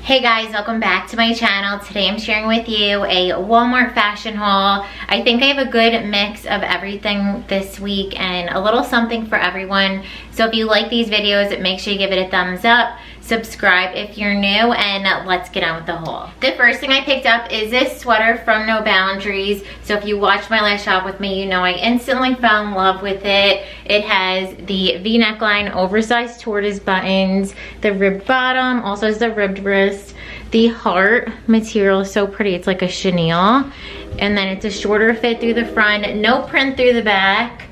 Hey guys, welcome back to my channel. Today I'm sharing with you a Walmart fashion haul. I think I have a good mix of everything this week and a little something for everyone. So if you like these videos, make sure you give it a thumbs up, subscribe if you're new, and let's get on with the haul. The first thing I picked up is this sweater from No Boundaries. So if you watched my last shop with me, you know I instantly fell in love with it. It has the V neckline, oversized tortoise buttons, the ribbed bottom, also has the ribbed wrist. The heart material is so pretty. It's like a chenille. And then it's a shorter fit through the front, no print through the back.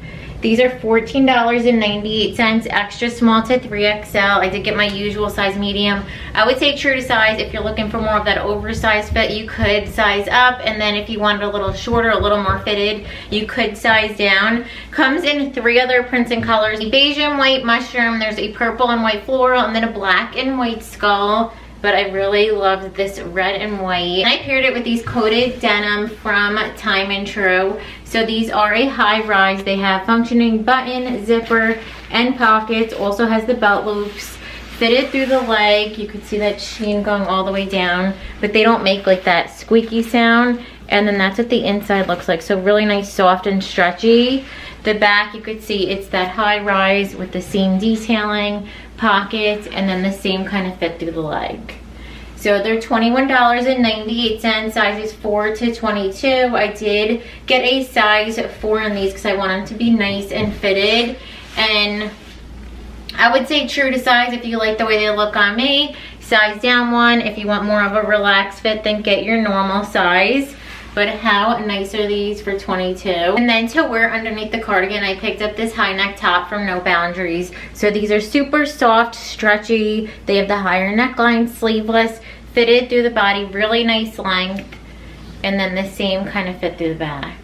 These are $14.98, extra small to 3XL. I did get my usual size medium. I would say true to size. If you're looking for more of that oversized fit, you could size up. And then if you wanted a little shorter, a little more fitted, you could size down. Comes in 3 other prints and colors. A beige and white mushroom. There's a purple and white floral, and then a black and white skull. But I really loved this red and white. And I paired it with these coated denim from Time and True. So these are a high rise. They have functioning button, zipper, and pockets. Also has the belt loops fitted through the leg. You could see that sheen going all the way down, but they don't make like that squeaky sound. And then that's what the inside looks like. So really nice, soft and stretchy. The back, you could see it's that high rise with the seam detailing, pockets, and then the same kind of fit through the leg. So they're $21.98, sizes 4 to 22. I did get a size 4 in these because I want them to be nice and fitted. And I would say true to size if you like the way they look on me. Size down 1. If you want more of a relaxed fit, then get your normal size. But how nice are these for 22? And then to wear underneath the cardigan, I picked up this high neck top from No Boundaries. So these are super soft, stretchy. They have the higher neckline, sleeveless, fitted through the body, really nice length. And then the same kind of fit through the back.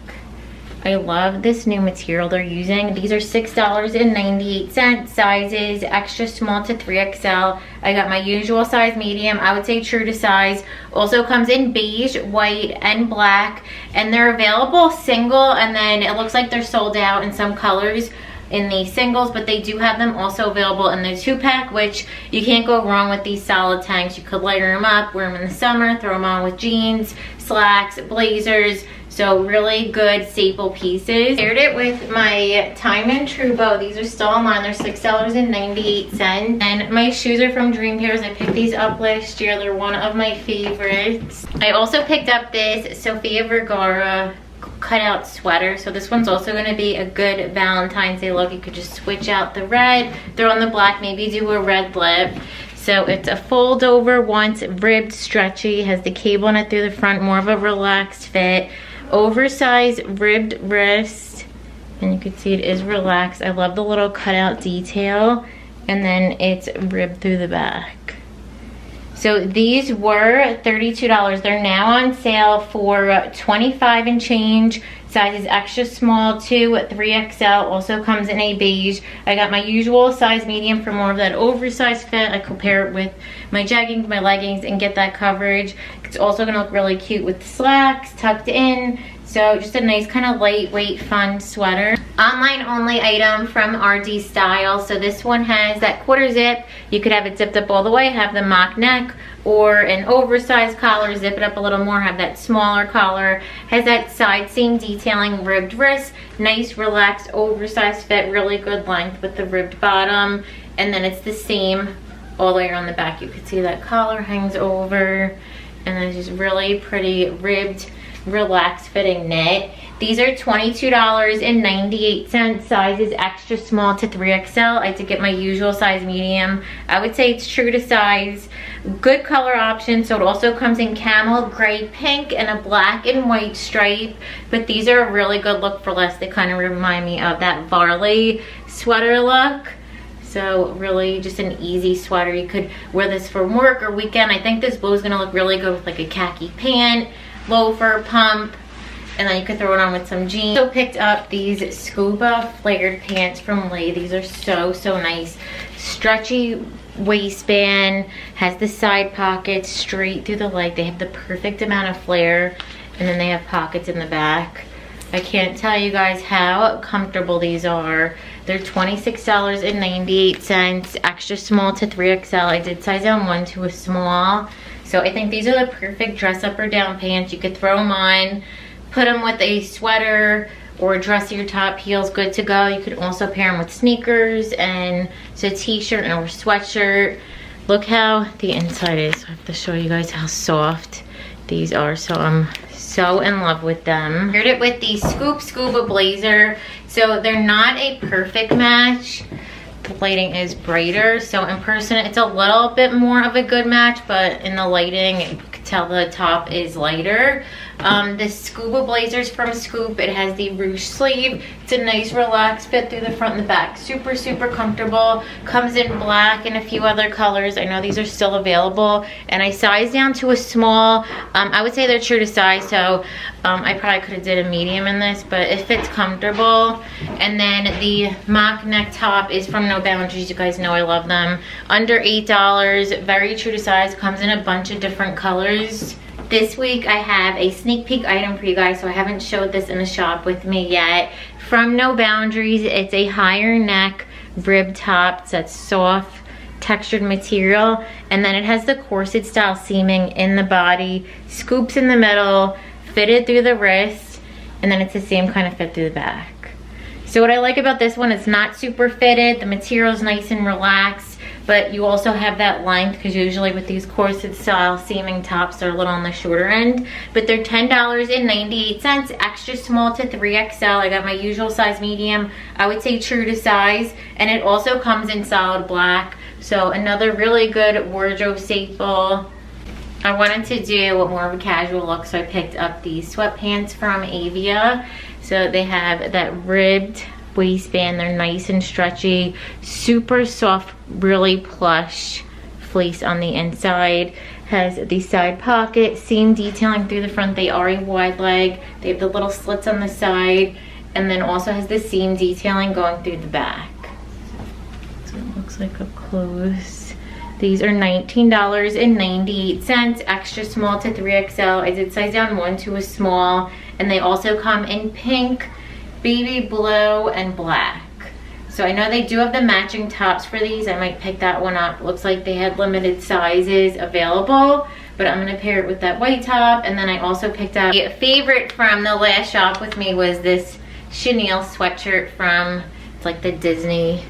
I love this new material they're using. These are $6.98, sizes extra small to 3XL. I got my usual size medium. I would say true to size. Also comes in beige, white, and black. And they're available single, and then it looks like they're sold out in some colors in the singles, but they do have them also available in the 2-pack, which you can't go wrong with these solid tanks. You could layer them up, wear them in the summer, throw them on with jeans, slacks, blazers. So really good staple pieces. Paired it with my Time and True bow. These are still online. They're $6.98. And my shoes are from Dream Pairs. I picked these up last year. They're one of my favorites. I also picked up this Sophia Vergara cutout sweater. So this one's also going to be a good Valentine's Day look. You could just switch out the red, throw on the black, maybe do a red lip. So it's a fold over once, ribbed, stretchy, has the cable in it through the front, more of a relaxed fit. Oversized ribbed wrist, and you can see it is relaxed. I love the little cutout detail, and then it's ribbed through the back. So these were $32. They're now on sale for 25 and change. Sizes extra small to 3XL. Also comes in a beige. I got my usual size medium for more of that oversized fit. I could pair it with my jeggings, my leggings, and get that coverage. It's also gonna look really cute with slacks tucked in. So just a nice kind of lightweight, fun sweater. Online only item from RD Style. So this one has that quarter zip. You could have it zipped up all the way, have the Mach Neck, or an oversized collar, zip it up a little more, have that smaller collar. Has that side seam detailing, ribbed wrist, nice relaxed oversized fit, really good length with the ribbed bottom. And then it's the same all the way around the back. You can see that collar hangs over, and then it's just really pretty ribbed, relaxed fitting knit. These are $22.98, sizes extra small to 3XL. I did get my usual size medium. I would say it's true to size. Good color option. So it also comes in camel, gray, pink, and a black and white stripe. But these are a really good look for less. They kind of remind me of that Varley sweater look. So really just an easy sweater. You could wear this for work or weekend. I think this blue is gonna look really good with like a khaki pant, loafer, pump, and then you could throw it on with some jeans. So picked up these Scuba flared pants from Lay. These are so nice. Stretchy waistband, has the side pockets straight through the leg. They have the perfect amount of flare, and then they have pockets in the back. I can't tell you guys how comfortable these are. They're $26.98, extra small to 3XL. I did size down 1 to a small. So I think these are the perfect dress up or down pants. You could throw them on, put them with a sweater or dressier top, heels, good to go. You could also pair them with sneakers and it's a t-shirt or sweatshirt. Look how the inside is. I have to show you guys how soft these are. So I'm so in love with them. Paired it with the Scuba blazer. So they're not a perfect match. The lighting is brighter, so in person it's a little bit more of a good match, but in the lighting you can tell the top is lighter. The Scuba blazer's from Scoop. It has the ruche sleeve. It's a nice relaxed fit through the front and the back. Super, super comfortable. Comes in black and a few other colors. I know these are still available. And I sized down to a small. I would say they're true to size, so I probably could have did a medium in this, but it fits comfortable. And then the Mach Neck top is from No Boundaries. You guys know I love them. Under $8, very true to size. Comes in a bunch of different colors. This week I have a sneak peek item for you guys, so I haven't showed this in the shop with me yet. From No Boundaries, it's a higher neck rib top that's soft textured material, and then it has the corset style seaming in the body, scoops in the middle, fitted through the wrist, and then it's the same kind of fit through the back. So what I like about this one, it's not super fitted, the material is nice and relaxed, but you also have that length, because usually with these corset style seaming tops, they're a little on the shorter end. But they're $10.98, extra small to 3XL. I got my usual size medium, I would say true to size, and it also comes in solid black. So another really good wardrobe staple. I wanted to do more of a casual look, so I picked up these sweatpants from Avia. So they have that ribbed waistband. They're nice and stretchy, super soft, really plush fleece on the inside. Has the side pocket, seam detailing through the front. They are a wide leg. They have the little slits on the side, and then also has the seam detailing going through the back. So it looks like up close. These are $19.98, extra small to 3XL. I did size down one to a small, and they also come in pink, baby blue, and black. So I know they do have the matching tops for these. I might pick that one up. Looks like they had limited sizes available, but I'm gonna pair it with that white top. And then I also picked up a favorite from the last shop with me was this Chenille sweatshirt from, it's like the Disney,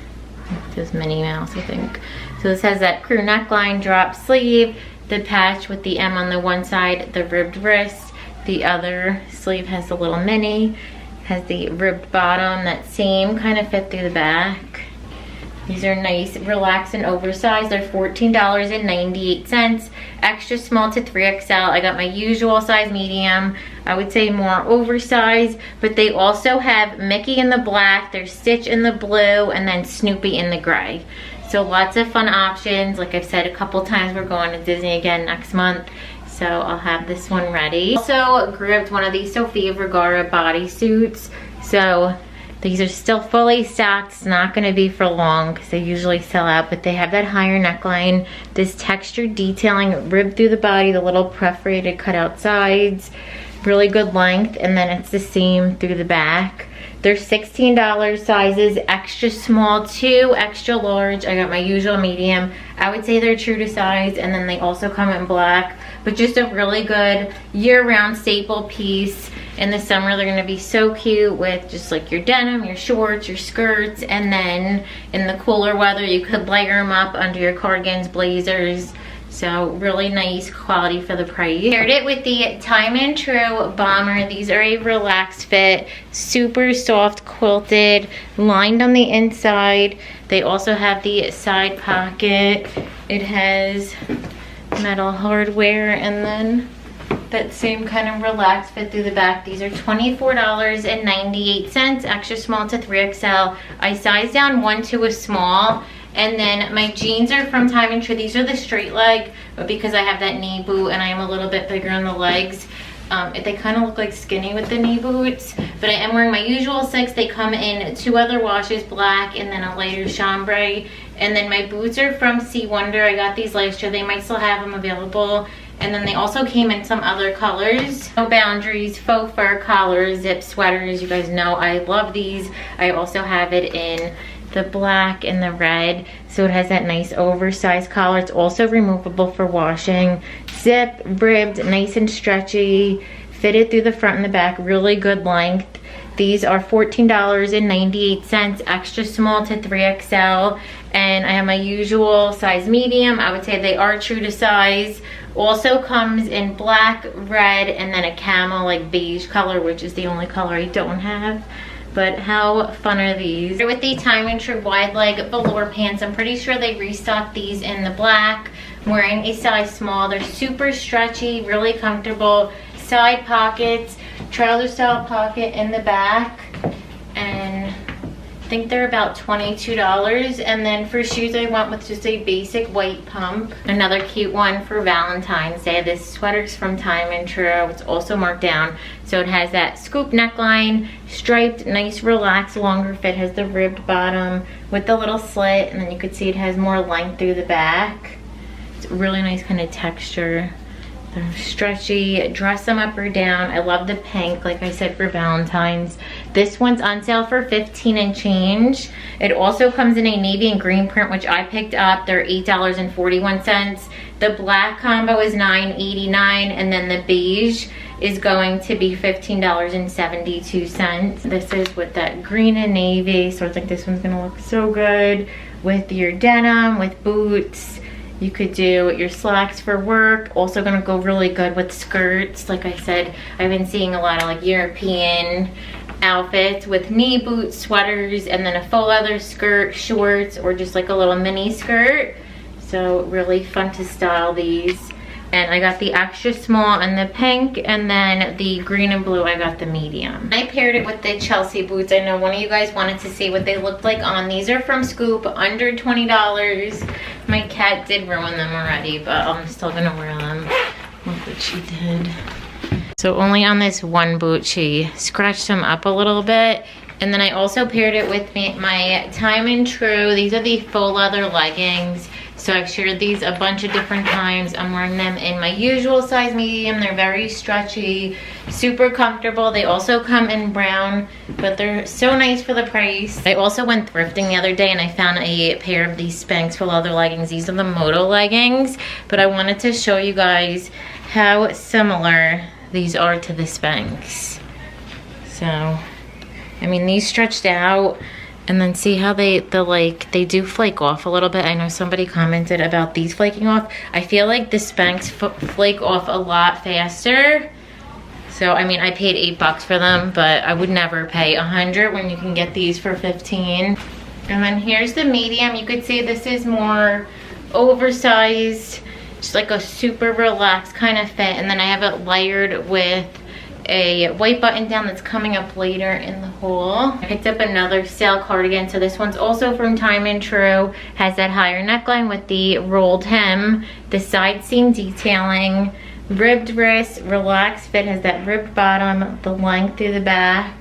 this Minnie Mouse, I think. So this has that crew neckline, drop sleeve, the patch with the M on the one side, the ribbed wrist. The other sleeve has a little mini. Has the ribbed bottom, that same kind of fit through the back. These are nice, relaxed, and oversized. They're $14.98, extra small to 3XL. I got my usual size medium. I would say more oversized, but they also have Mickey in the black, there's Stitch in the blue, and then Snoopy in the gray. So lots of fun options. Like I've said a couple times, we're going to Disney again next month. So I'll have this one ready. Also grabbed one of these Sophia Varara bodysuits. So these are still fully stocked. It's not gonna be for long because they usually sell out, but they have that higher neckline, this textured detailing, ribbed through the body, the little perforated cutout sides, really good length, and then it's the same through the back. They're $16 sizes, extra small to extra large. I got my usual medium. I would say they're true to size, and then they also come in black, but just a really good year-round staple piece. In the summer, they're gonna be so cute with just like your denim, your shorts, your skirts, and then in the cooler weather, you could layer them up under your cardigans, blazers. So really nice quality for the price. Paired it with the Time and True Bomber. These are a relaxed fit, super soft quilted, lined on the inside. They also have the side pocket. It has metal hardware and then that same kind of relaxed fit through the back. These are $24.98, extra small to 3XL. I sized down one to a small. And then my jeans are from Time and True. These are the straight leg, but because I have that knee boot and I am a little bit bigger on the legs, they kind of look like skinny with the knee boots. But I am wearing my usual 6. They come in 2 other washes, black and then a lighter chambray. And then my boots are from Sea Wonder. I got these last year. They might still have them available. And then they also came in some other colors. No Boundaries, faux fur collar, zip sweaters. You guys know I love these. I also have it in the black and the red, so it has that nice oversized collar. It's also removable for washing. Zip, ribbed, nice and stretchy, fitted through the front and the back, really good length. These are $14.98, extra small to 3XL, and I have my usual size medium. I would say they are true to size. Also comes in black, red, and then a camel like beige color, which is the only color I don't have. But how fun are these? With the Time and True wide leg velour pants, I'm pretty sure they restocked these in the black. I'm wearing a size small. They're super stretchy, really comfortable. Side pockets, trouser style pocket in the back, and I think they're about $22. And then for shoes, I went with just a basic white pump. Another cute one for Valentine's Day. This sweater's from Time and True. It's also marked down, so it has that scoop neckline, striped, nice relaxed longer fit, has the ribbed bottom with the little slit, and then you can see it has more length through the back. It's a really nice kind of texture. They're stretchy. Dress them up or down. I love the pink, like I said, for Valentine's. This one's on sale for $15 and change. It also comes in a navy and green print, which I picked up. They're $8.41. The black combo is $9.89, and then the beige is going to be $15.72. This is with that green and navy, so I think this one's gonna look so good with your denim, with boots. You could do your slacks for work. Also gonna go really good with skirts. Like I said, I've been seeing a lot of like European outfits with knee boots, sweaters, and then a faux leather skirt, shorts, or just like a little mini skirt. So really fun to style these. And I got the extra small and the pink, and then the green and blue, I got the medium. I paired it with the Chelsea boots. I know one of you guys wanted to see what they looked like on. These are from Scuba, under $20. My cat did ruin them already, but I'm still gonna wear them. Look what she did. So only on this one boot, she scratched them up a little bit. And then I also paired it with my Time and True. These are the faux leather leggings. So I've shared these a bunch of different times. I'm wearing them in my usual size medium. They're very stretchy, super comfortable. They also come in brown, but they're so nice for the price. I also went thrifting the other day and I found a pair of these Spanx for leather leggings. These are the Moto leggings, but I wanted to show you guys how similar these are to the Spanx. So, I mean, these stretched out. And then see how they do flake off a little bit. I know somebody commented about these flaking off. I feel like the Spanx flake off a lot faster. So, I mean, I paid $8 for them, but I would never pay $100 when you can get these for $15. And then here's the medium. You could see this is more oversized, just like a super relaxed kind of fit. And then I have it layered with a white button down that's coming up later in the haul. I picked up another sale cardigan. So this one's also from Time and True. Has that higher neckline with the rolled hem, the side seam detailing, ribbed wrist, relaxed fit, has that ribbed bottom, the length through the back.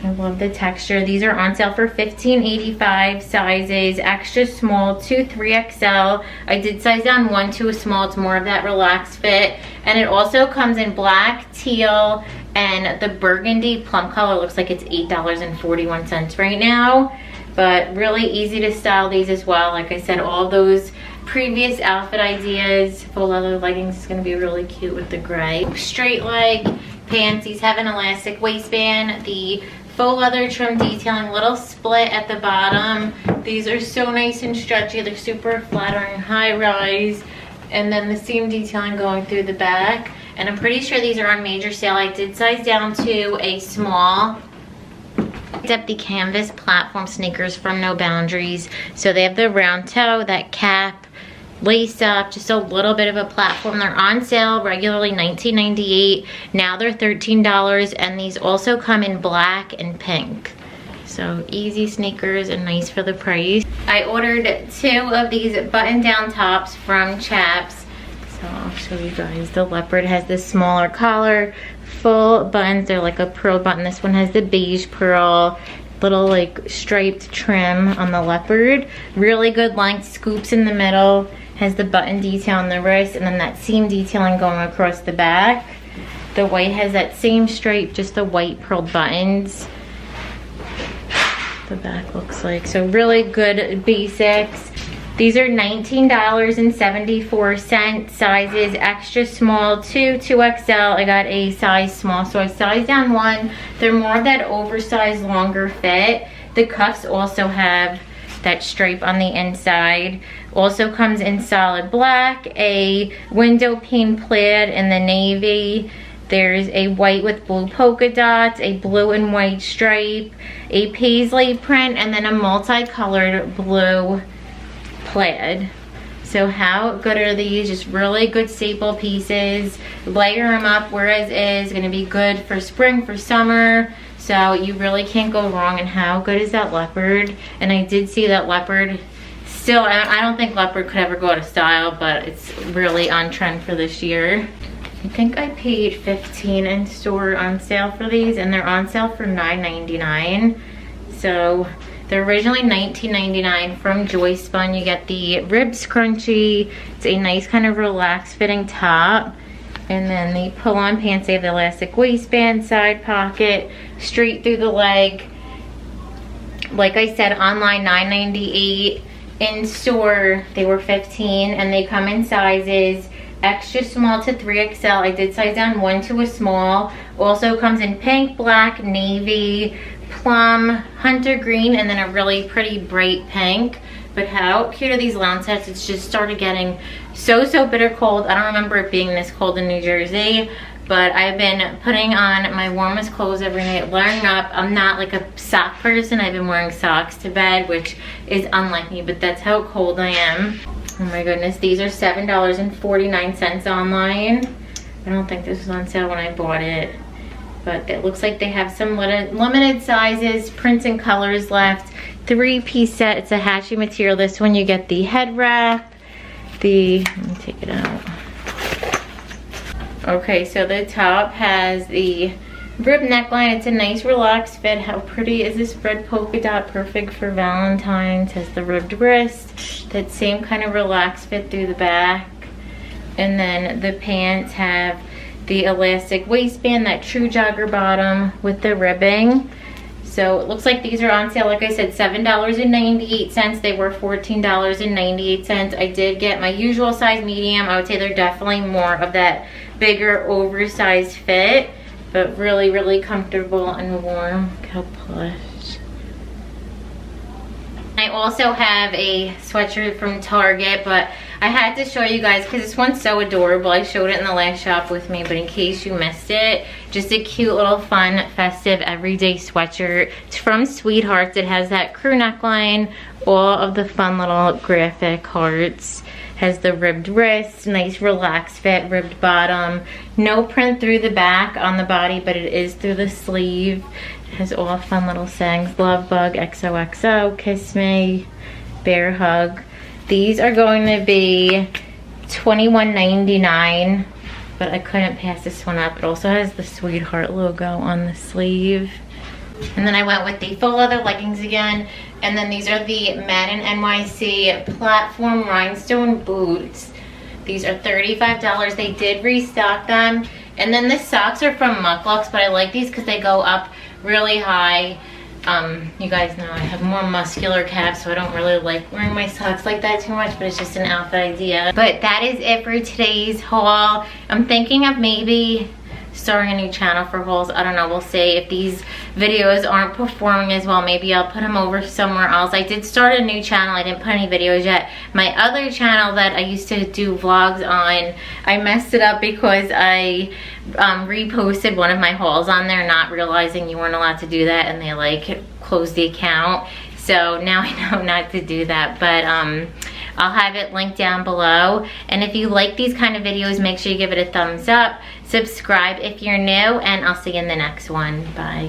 I love the texture. These are on sale for $15.85. Sizes extra small to 3XL. I did size down 1 to a small. It's more of that relaxed fit. And it also comes in black, teal, and the burgundy plum color. Looks like it's $8.41 right now. But really easy to style these as well. Like I said, all those previous outfit ideas. Full leather leggings is going to be really cute with the gray. Straight leg pants. These have an elastic waistband. The faux leather trim detailing, little split at the bottom. These are so nice and stretchy. They're super flattering, high rise. And then the seam detailing going through the back. And I'm pretty sure these are on major sale. I did size down to a small. Picked up the canvas platform sneakers from No Boundaries. So they have the round toe, that cap, lace up, just a little bit of a platform. They're on sale, regularly $19.98. Now they're $13, and these also come in black and pink. So easy sneakers and nice for the price. I ordered 2 of these button-down tops from CHAPPS. So I'll show you guys. The leopard has this smaller collar, full buttons. They're like a pearl button. This one has the beige pearl, little like striped trim on the leopard. Really good length, scoops in the middle. Has the button detail on the wrist, and then that seam detailing going across the back. The white has that same stripe, just the white pearled buttons. The back looks like. So really good basics. These are $19.74, sizes extra small to 2XL. I got a size small, so I sized down one. They're more of that oversized, longer fit. The cuffs also have that stripe on the inside. Also comes in solid black, a window pane plaid in the navy. There's a white with blue polka dots, a blue and white stripe, a paisley print, and then a multicolored blue plaid. So how good are these? Just really good staple pieces. Layer them up, whereas is gonna be good for spring, for summer. So you really can't go wrong. And how good is that leopard? And I did see that leopard still, I don't think leopard could ever go out of style, but it's really on trend for this year. I think I paid $15 in store on sale for these, and they're on sale for $9.99. So they're originally $19.99 from Joy Spun. You get the rib scrunchie. It's a nice kind of relaxed fitting top. And then the pull-on pants, they have the elastic waistband, side pocket, straight through the leg. Like I said, online $9.98. In store, they were $15, and they come in sizes extra small to 3XL. I did size down one to a small. Also comes in pink, black, navy, plum, hunter green, and then a really pretty bright pink. But how cute are these LOUN sets? It's just started getting so bitter cold. I don't remember it being this cold in New Jersey, but I've been putting on my warmest clothes every night, layering up. I'm not like a sock person. I've been wearing socks to bed, which is unlike me, but that's how cold I am. Oh my goodness, these are $7.49 online. I don't think this was on sale when I bought it, but it looks like they have some limited sizes, prints and colors left. 3-piece set. It's a hatchy material. This one you get the head wrap, let me take it out. Okay, so the top has the rib neckline. It's a nice relaxed fit. How pretty is this red polka dot? Perfect for Valentine's. Has the ribbed wrist. That same kind of relaxed fit through the back. And then the pants have the elastic waistband, that true jogger bottom with the ribbing. So it looks like these are on sale, like I said, $7.98. They were $14.98. I did get my usual size medium. I would say they're definitely more of that bigger oversized fit, but really comfortable and warm. Look how plush. I also have a sweatshirt from Target, but I had to show you guys because this one's so adorable. I showed it in the last shop with me, but in case you missed it, just a cute little fun, festive, everyday sweatshirt. It's from Sweethearts. It has that crew neckline, all of the fun little graphic hearts. Has the ribbed wrist, nice relaxed fit, ribbed bottom. No print through the back on the body, but it is through the sleeve. It has all fun little sayings. Love bug, XOXO, kiss me, bear hug. These are going to be $21.99, but I couldn't pass this one up. It also has the Sweetheart logo on the sleeve. And then I went with the full leather leggings again. And then these are the Madden NYC platform rhinestone boots. These are $35. They did restock them. And then the socks are from Mach Neck, but I like these because they go up really high. You guys know I have more muscular calves, so I don't really like wearing my socks like that too much, but it's just an outfit idea. But that is it for today's haul. I'm thinking of maybe starting a new channel for hauls. I don't know, we'll see. If these videos aren't performing as well, maybe I'll put them over somewhere else. I did start a new channel. I didn't put any videos yet. My other channel that I used to do vlogs on, I messed it up because I reposted one of my hauls on there, not realizing you weren't allowed to do that, and they like closed the account. So now I know not to do that, but I'll have it linked down below. And if you like these kind of videos, make sure you give it a thumbs up. Subscribe if you're new, and I'll see you in the next one. Bye.